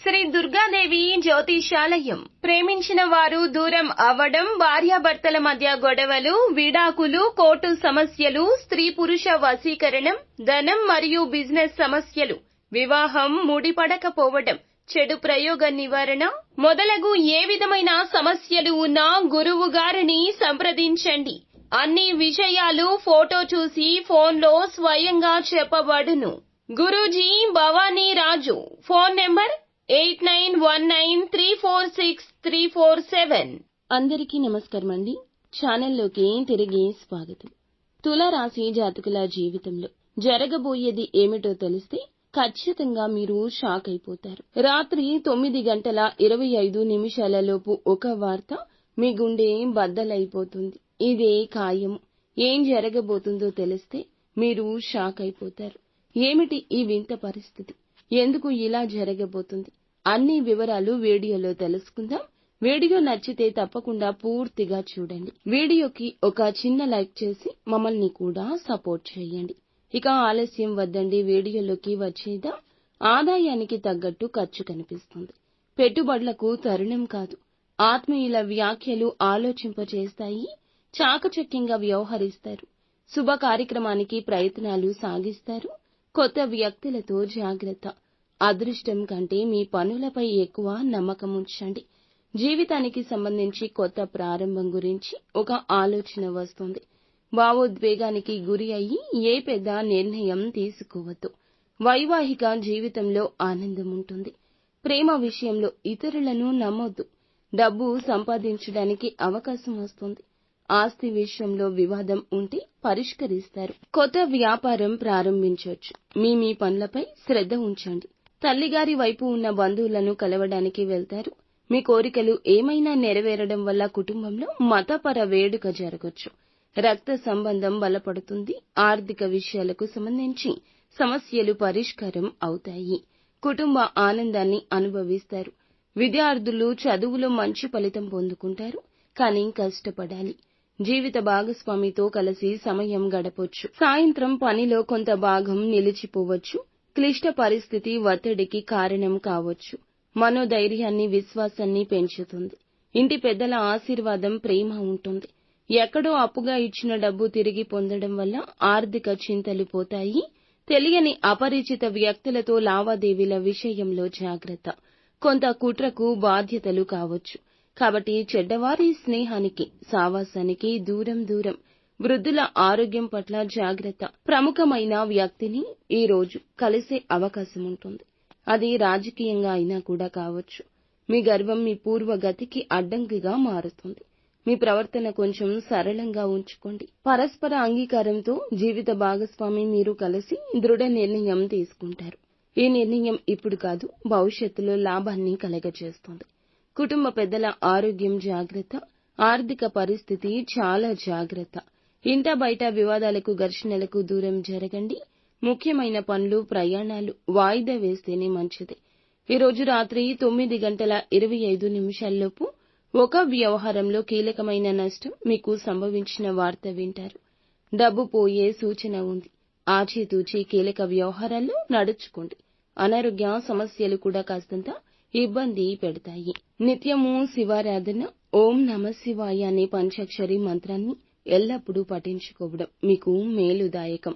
శ్రీ దుర్గాదేవి జ్యోతిషాలయం. ప్రేమించిన వారు దూరం అవ్వడం, భార్యాభర్తల మధ్య గొడవలు, విడాకులు, కోర్టు సమస్యలు, స్త్రీ పురుష వశీకరణం, ధనం మరియు బిజినెస్ సమస్యలు, వివాహం ముడిపడకపోవడం, చెడు ప్రయోగ నివారణ మొదలగు ఏ విధమైన సమస్యలు ఉన్నా గురువు గారిని సంప్రదించండి. అన్ని విషయాలు ఫోటో చూసి ఫోన్లో స్వయంగా చెప్పబడును. గురూజీ భవానీ రాజు. Phone number 8919346347. అందరికీ నమస్కారం అండి. ఛానల్లోకి తిరిగి స్వాగతం. తులారాశి జాతకుల జీవితంలో జరగబోయేది ఏమిటో తెలిస్తే ఖచ్చితంగా మీరు షాక్ అయిపోతారు. రాత్రి 9:25 లోపు ఒక వార్త మీ గుండె బద్దలైపోతుంది. ఇదే ఖాయం. ఏం జరగబోతుందో తెలిస్తే మీరు షాక్ అయిపోతారు. ఏమిటి ఈ వింత పరిస్థితి? ఎందుకు ఇలా జరగబోతుంది? అన్ని వివరాలు వీడియోలో తెలుసుకుందాం. వీడియో నచ్చితే తప్పకుండా పూర్తిగా చూడండి. వీడియోకి ఒక చిన్న లైక్ చేసి మమ్మల్ని కూడా సపోర్ట్ చేయండి. ఇక ఆలస్యం వద్దండి, వీడియోలోకి వచ్చేద్దాం. ఆదాయానికి తగ్గట్టు ఖర్చు కనిపిస్తుంది. పెట్టుబడులకు తరుణం కాదు. ఆత్మీయుల వ్యాఖ్యలు ఆలోచింపచేస్తాయి. చాకచక్యంగా వ్యవహరిస్తారు. శుభ కార్యక్రమానికి ప్రయత్నాలు సాగిస్తారు. కొత్త వ్యక్తులతో జాగ్రత్త. అదృష్టం కంటే మీ పనులపై ఎక్కువ నమ్మకం ఉంచండి. జీవితానికి సంబంధించి కొత్త ప్రారంభం గురించి ఒక ఆలోచన వస్తుంది. భావోద్వేగానికి గురి అయ్యి ఏ పెద్ద నిర్ణయం తీసుకోవద్దు. వైవాహిక జీవితంలో ఆనందం ఉంటుంది. ప్రేమ విషయంలో ఇతరులను నమ్మొద్దు. డబ్బు సంపాదించడానికి అవకాశం వస్తుంది. ఆస్తి విషయంలో వివాదం ఉంటే పరిష్కరిస్తారు. కొత్త వ్యాపారం ప్రారంభించవచ్చు. మీ పనులపై శ్రద్ధ ఉంచండి. తల్లిగారి వైపు ఉన్న బంధువులను కలవడానికి వెళ్తారు. మీ కోరికలు ఏమైనా నెరవేరడం వల్ల కుటుంబంలో మతపర వేడుక జరగొచ్చు. రక్త సంబంధం బలపడుతుంది. ఆర్థిక విషయాలకు సంబంధించి సమస్యలు పరిష్కారం అవుతాయి. కుటుంబ ఆనందాన్ని అనుభవిస్తారు. విద్యార్థులు చదువులో మంచి ఫలితం పొందుకుంటారు. కానీ కష్టపడాలి. జీవిత భాగస్వామితో కలిసి సమయం గడపొచ్చు. సాయంత్రం పనిలో కొంత భాగం నిలిచిపోవచ్చు. క్లిష్ట పరిస్థితి ఒత్తిడికి కారణం కావచ్చు. మనోధైర్యాన్ని, విశ్వాసాన్ని పెంచుతుంది. ఇంటి పెద్దల ఆశీర్వాదం, ప్రేమ ఉంటుంది. ఎక్కడో అప్పుగా ఇచ్చిన డబ్బు తిరిగి పొందడం వల్ల ఆర్థిక చింతలు పోతాయి. తెలియని అపరిచిత వ్యక్తులతో లావాదేవీల విషయంలో జాగ్రత్త. కొంత కుట్రకు బాధ్యతలు కావచ్చు. కాబట్టి చెడ్డవారి స్నేహానికి, సావాసానికి దూరం. వృద్ధుల ఆరోగ్యం పట్ల జాగ్రత్త. ప్రముఖమైన వ్యక్తిని ఈ రోజు కలిసే అవకాశం ఉంటుంది. అది రాజకీయంగా అయినా కూడా కావచ్చు. మీ గర్వం మీ పూర్వగతికి అడ్డంకిగా మారుతుంది. మీ ప్రవర్తన కొంచెం సరళంగా ఉంచుకోండి. పరస్పర అంగీకారంతో జీవిత భాగస్వామి మీరు కలిసి దృఢ నిర్ణయం తీసుకుంటారు. ఈ నిర్ణయం ఇప్పుడు కాదు, భవిష్యత్తులో లాభాన్ని కలగజేస్తుంది. కుటుంబ పెద్దల ఆరోగ్యం జాగ్రత్త. ఆర్థిక పరిస్థితి చాలా జాగ్రత్త. ఇంట బయట వివాదాలకు, ఘర్షణలకు దూరం జరగండి. ముఖ్యమైన పనులు, ప్రయాణాలు వాయిదా వేస్తేనే మంచిది. ఈ రోజు రాత్రి 9:25 లోపు ఒక వ్యవహారంలో కీలకమైన నష్టం మీకు సంభవించిన వార్త వింటారు. డబ్బు పోయే సూచన ఉంది. ఆచితూచి కీలక వ్యవహారాల్లో నడుచుకోండి. అనారోగ్య సమస్యలు కూడా కాస్తంత ఇబ్బంది పెడతాయి. నిత్యము శివారాధన, ఓం నమఃశివాయ అనే పంచాక్షరి మంత్రాన్ని ఎల్లప్పుడూ పఠించుకోవడం మీకు మేలుదాయకం.